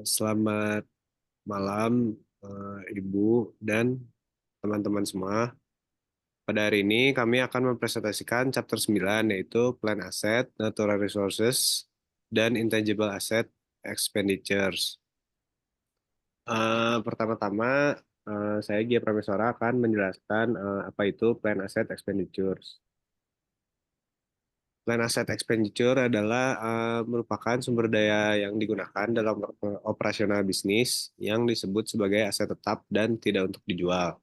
Selamat malam, Ibu dan teman-teman semua. Pada hari ini kami akan mempresentasikan chapter 9 yaitu Plan Asset, Natural Resources, dan Intangible Asset Expenditures. Pertama-tama, saya Gia Prameswara akan menjelaskan apa itu Plan Asset Expenditures. Plan Asset Expenditure adalah merupakan sumber daya yang digunakan dalam operasional bisnis yang disebut sebagai aset tetap dan tidak untuk dijual.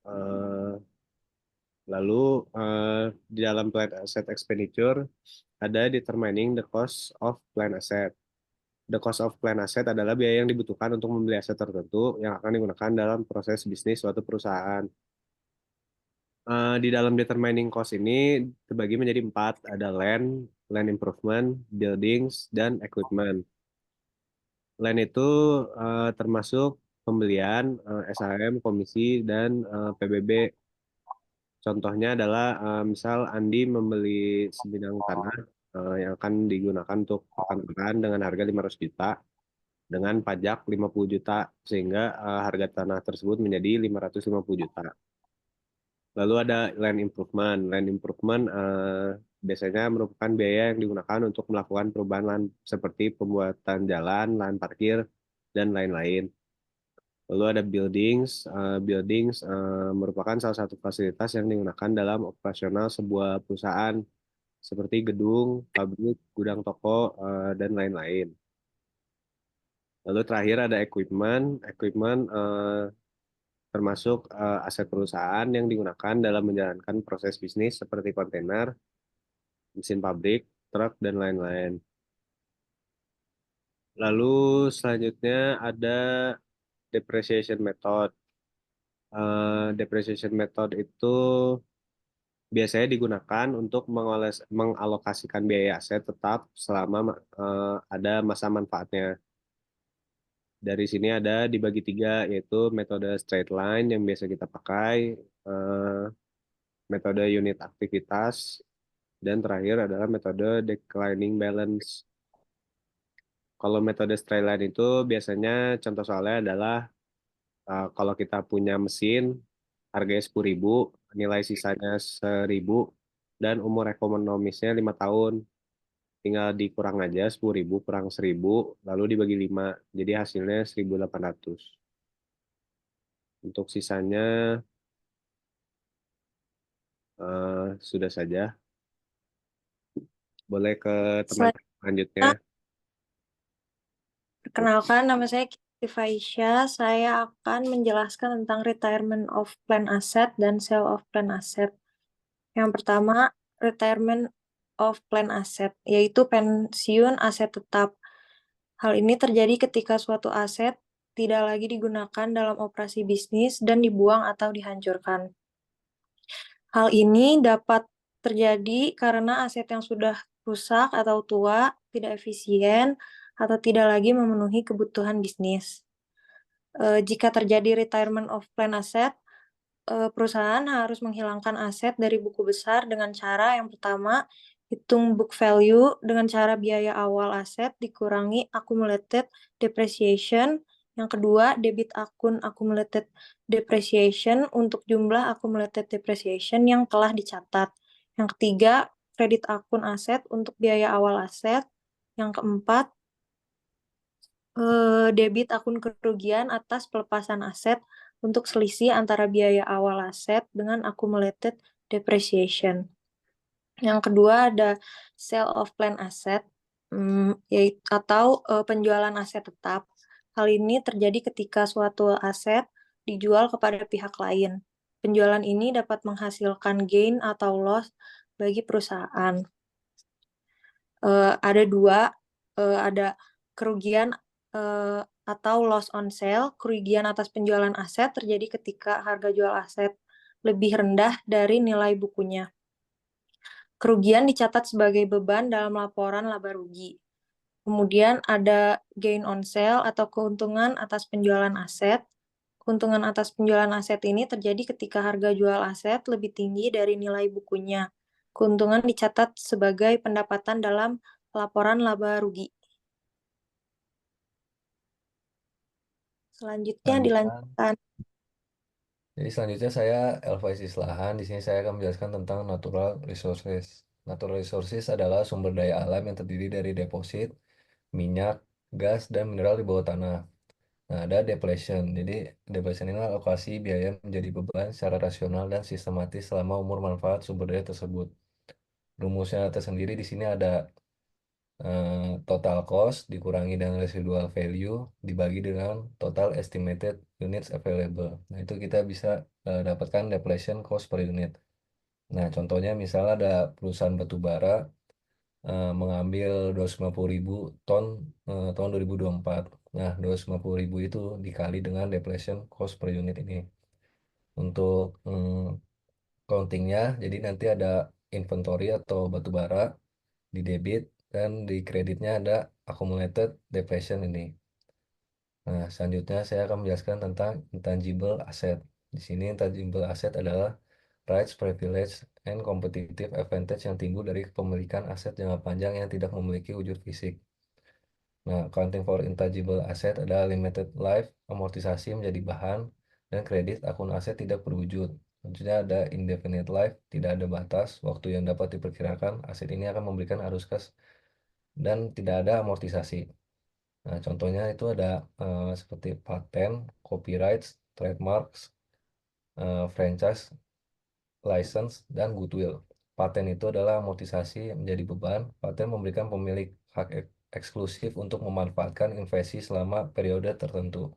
Eh, Lalu di dalam Plan Asset Expenditure ada determining the cost of plan asset. The cost of plan asset adalah biaya yang dibutuhkan untuk membeli aset tertentu yang akan digunakan dalam proses bisnis suatu perusahaan. Di dalam determining cost ini terbagi menjadi 4, ada land improvement, buildings, dan equipment. Land itu termasuk pembelian, SHM, komisi, dan PBB. Contohnya adalah misal Andi membeli sebidang tanah yang akan digunakan untuk perkantoran dengan harga 500 juta dengan pajak 50 juta sehingga harga tanah tersebut menjadi 550 juta. Lalu ada land improvement. Land improvement biasanya merupakan biaya yang digunakan untuk melakukan perubahan lahan seperti pembuatan jalan, lahan parkir, dan lain-lain. Lalu ada buildings. Buildings merupakan salah satu fasilitas yang digunakan dalam operasional sebuah perusahaan seperti gedung, pabrik, gudang toko, dan lain-lain. Lalu terakhir ada equipment. Equipment termasuk aset perusahaan yang digunakan dalam menjalankan proses bisnis seperti kontainer, mesin pabrik, truk, dan lain-lain. Lalu selanjutnya ada depreciation method. Depreciation method itu biasanya digunakan untuk mengalokasikan biaya aset tetap selama ada masa manfaatnya. Dari sini ada dibagi 3, yaitu metode straight line yang biasa kita pakai, eh, metode unit aktivitas, dan terakhir adalah metode declining balance. Kalau metode straight line itu biasanya contoh soalnya adalah kalau kita punya mesin harganya 10.000, nilai sisanya 1.000, dan umur ekonomisnya 5 tahun. Tinggal dikurang aja 10.000 kurang 1.000, lalu dibagi 5. Jadi hasilnya 1.800. Untuk sisanya sudah saja. Boleh ke teman Selanjutnya, selanjutnya. perkenalkan nama saya Kiti Faisya. Saya akan menjelaskan tentang retirement of plan asset dan sale of plan asset. Yang pertama, retirement of plan asset, yaitu pensiun aset tetap. Hal ini terjadi ketika suatu aset tidak lagi digunakan dalam operasi bisnis dan dibuang atau dihancurkan. Hal ini dapat terjadi karena aset yang sudah rusak atau tua, tidak efisien, atau tidak lagi memenuhi kebutuhan bisnis. Jika terjadi retirement of plan asset, perusahaan harus menghilangkan aset dari buku besar dengan cara yang pertama, hitung book value dengan cara biaya awal aset dikurangi accumulated depreciation. Yang kedua, debit akun accumulated depreciation untuk jumlah accumulated depreciation yang telah dicatat. Yang ketiga, kredit akun aset untuk biaya awal aset. Yang keempat, debit akun kerugian atas pelepasan aset untuk selisih antara biaya awal aset dengan accumulated depreciation. Yang kedua ada sale of plan asset, yaitu atau penjualan aset tetap. Hal ini terjadi ketika suatu aset dijual kepada pihak lain. Penjualan ini dapat menghasilkan gain atau loss bagi perusahaan. Ada dua, ada kerugian atau loss on sale. Kerugian atas penjualan aset terjadi ketika harga jual aset lebih rendah dari nilai bukunya. Kerugian dicatat sebagai beban dalam laporan laba rugi. Kemudian ada gain on sale atau keuntungan atas penjualan aset. Keuntungan atas penjualan aset ini terjadi ketika harga jual aset lebih tinggi dari nilai bukunya. Keuntungan dicatat sebagai pendapatan dalam laporan laba rugi. Selanjutnya Lanjutkan. dilanjutkan. Jadi selanjutnya saya LVSIS lahan. Di sini saya akan menjelaskan tentang natural resources. Natural resources adalah sumber daya alam yang terdiri dari deposit, minyak, gas, dan mineral di bawah tanah. Nah, ada depletion. Jadi, depletion ini alokasi biaya menjadi beban secara rasional dan sistematis selama umur manfaat sumber daya tersebut. Rumusnya tersendiri di sini ada total cost dikurangi dengan residual value dibagi dengan total estimated units available. Nah, itu kita bisa dapatkan depletion cost per unit. Nah, contohnya misalnya ada perusahaan batu bara mengambil 250.000 ton tahun 2024. Nah, 250.000 itu dikali dengan depletion cost per unit ini. Untuk countingnya, jadi nanti ada inventory atau batu bara di debit dan di kreditnya ada accumulated depletion ini. Nah, selanjutnya saya akan menjelaskan tentang intangible asset. Di sini intangible asset adalah rights, privilege, and competitive advantage yang timbul dari kepemilikan aset jangka panjang yang tidak memiliki wujud fisik. Nah, accounting for intangible asset adalah limited life, amortisasi menjadi bahan, dan kredit akun aset tidak berwujud. Selanjutnya ada indefinite life, tidak ada batas, waktu yang dapat diperkirakan, aset ini akan memberikan arus kas dan tidak ada amortisasi. Nah, contohnya itu ada seperti patent, copyrights, trademarks, franchise, license, dan goodwill. Paten itu adalah amortisasi menjadi beban. Paten memberikan pemilik hak eksklusif untuk memanfaatkan invensi selama periode tertentu.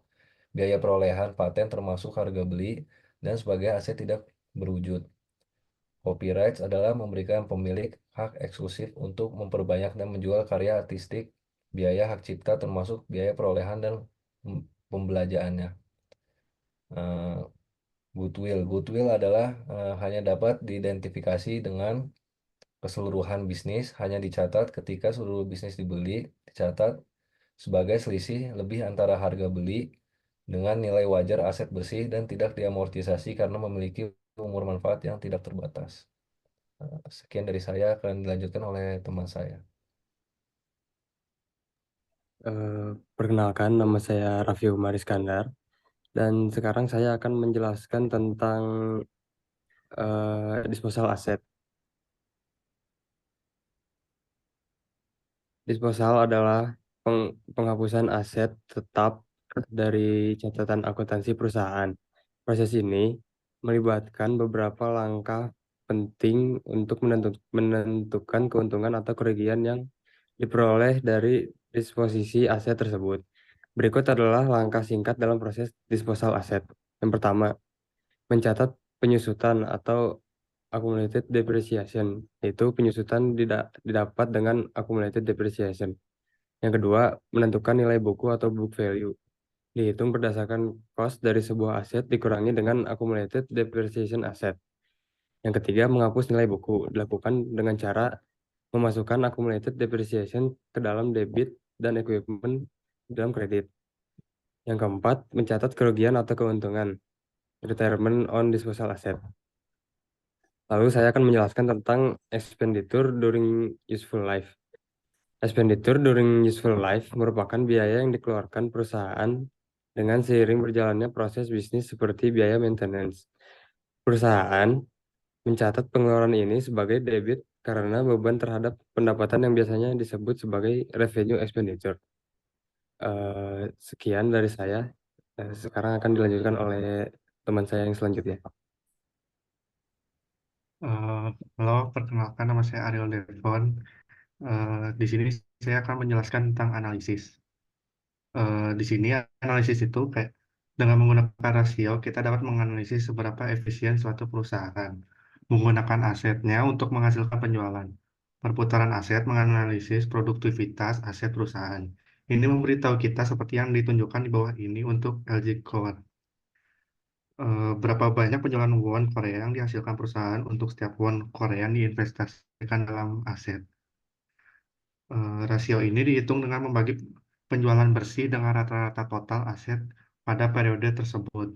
Biaya perolehan paten termasuk harga beli dan sebagai aset tidak berwujud. Copyrights adalah memberikan pemilik hak eksklusif untuk memperbanyak dan menjual karya artistik. Biaya hak cipta termasuk biaya perolehan dan pembelajarannya. Eh, Goodwill. Goodwill adalah hanya dapat diidentifikasi dengan keseluruhan bisnis, hanya dicatat ketika seluruh bisnis dibeli, dicatat sebagai selisih lebih antara harga beli dengan nilai wajar aset bersih dan tidak diamortisasi karena memiliki umur manfaat yang tidak terbatas. Sekian dari saya, akan dilanjutkan oleh teman saya. Eh, Perkenalkan, nama saya Raffi Umar Iskandar, dan sekarang saya akan menjelaskan tentang disposal aset. Disposal adalah penghapusan aset tetap dari catatan akuntansi perusahaan. Proses ini melibatkan beberapa langkah penting untuk menentukan keuntungan atau kerugian yang diperoleh dari disposisi aset tersebut. Berikut adalah langkah singkat dalam proses disposal aset. Yang pertama, mencatat penyusutan atau accumulated depreciation, yaitu penyusutan didapat dengan accumulated depreciation. Yang kedua, menentukan nilai buku atau book value, dihitung berdasarkan cost dari sebuah aset dikurangi dengan accumulated depreciation asset. Yang ketiga, menghapus nilai buku, dilakukan dengan cara memasukkan accumulated depreciation ke dalam debit dan equipment dalam kredit. Yang keempat, mencatat kerugian atau keuntungan, retirement on disposal asset. Lalu saya akan menjelaskan tentang expenditure during useful life. Expenditure during useful life merupakan biaya yang dikeluarkan perusahaan dengan seiring berjalannya proses bisnis seperti biaya maintenance. Perusahaan mencatat pengeluaran ini sebagai debit karena beban terhadap pendapatan yang biasanya disebut sebagai revenue expenditure. Sekian dari saya. Sekarang akan dilanjutkan oleh teman saya yang selanjutnya. Eh, Halo, perkenalkan nama saya Ariel Devon. Di sini saya akan menjelaskan tentang analisis. Di sini analisis itu kayak dengan menggunakan rasio kita dapat menganalisis seberapa efisien suatu perusahaan menggunakan asetnya untuk menghasilkan penjualan. Perputaran aset menganalisis produktivitas aset perusahaan. Ini memberitahu kita seperti yang ditunjukkan di bawah ini untuk LG Core. Berapa banyak penjualan won Korea yang dihasilkan perusahaan untuk setiap won Korea yang diinvestasikan dalam aset. Rasio ini dihitung dengan membagi penjualan bersih dengan rata-rata total aset pada periode tersebut.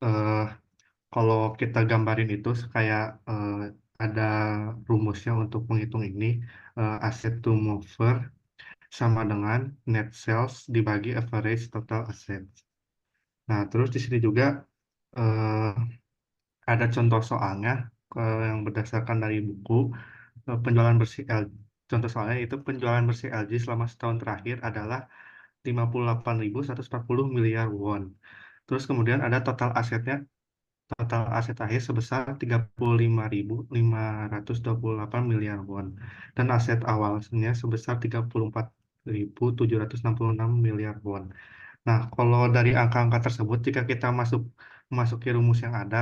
Eh, Kalau kita gambarin itu kayak ada rumusnya untuk menghitung ini, asset to mover sama dengan net sales dibagi average total asset. Nah, terus di sini juga eh, ada contoh soalnya yang berdasarkan dari buku penjualan bersih LG. Contoh soalnya itu penjualan bersih LG selama setahun terakhir adalah 58.140 miliar won. Terus kemudian ada total aset akhir sebesar 35.528 miliar won. Dan aset awalnya sebesar 34.766 miliar won. Nah, kalau dari angka-angka tersebut, jika kita memasuki rumus yang ada,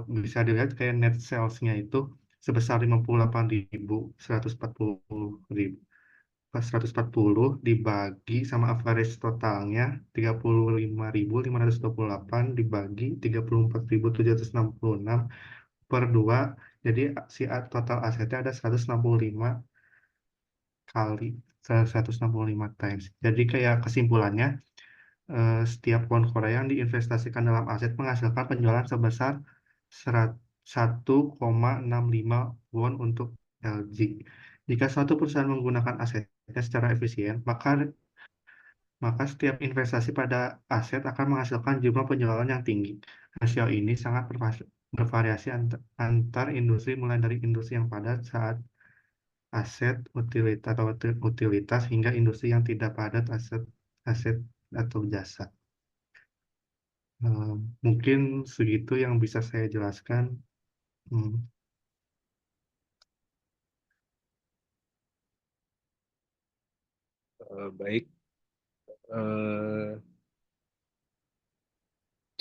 bisa dilihat kayak net sales-nya itu sebesar 58.140 dibagi sama average totalnya 35.528 dibagi 34.766 per 2. Jadi si total asetnya ada 165 kali 165 times. Jadi kayak kesimpulannya, setiap won Korea yang diinvestasikan dalam aset menghasilkan penjualan sebesar 1,65 won untuk LG. Jika suatu perusahaan menggunakan asetnya secara efisien, maka setiap investasi pada aset akan menghasilkan jumlah penjualan yang tinggi. Rasio ini sangat bervariasi antar industri, mulai dari industri yang padat saat aset utilitas hingga industri yang tidak padat aset atau jasa. Mungkin segitu yang bisa saya jelaskan. Hmm, Baik,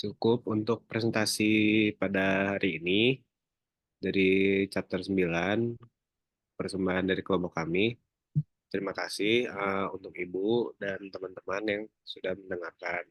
cukup untuk presentasi pada hari ini dari chapter 9, persembahan dari kelompok kami. Terima kasih untuk Ibu dan teman-teman yang sudah mendengarkan.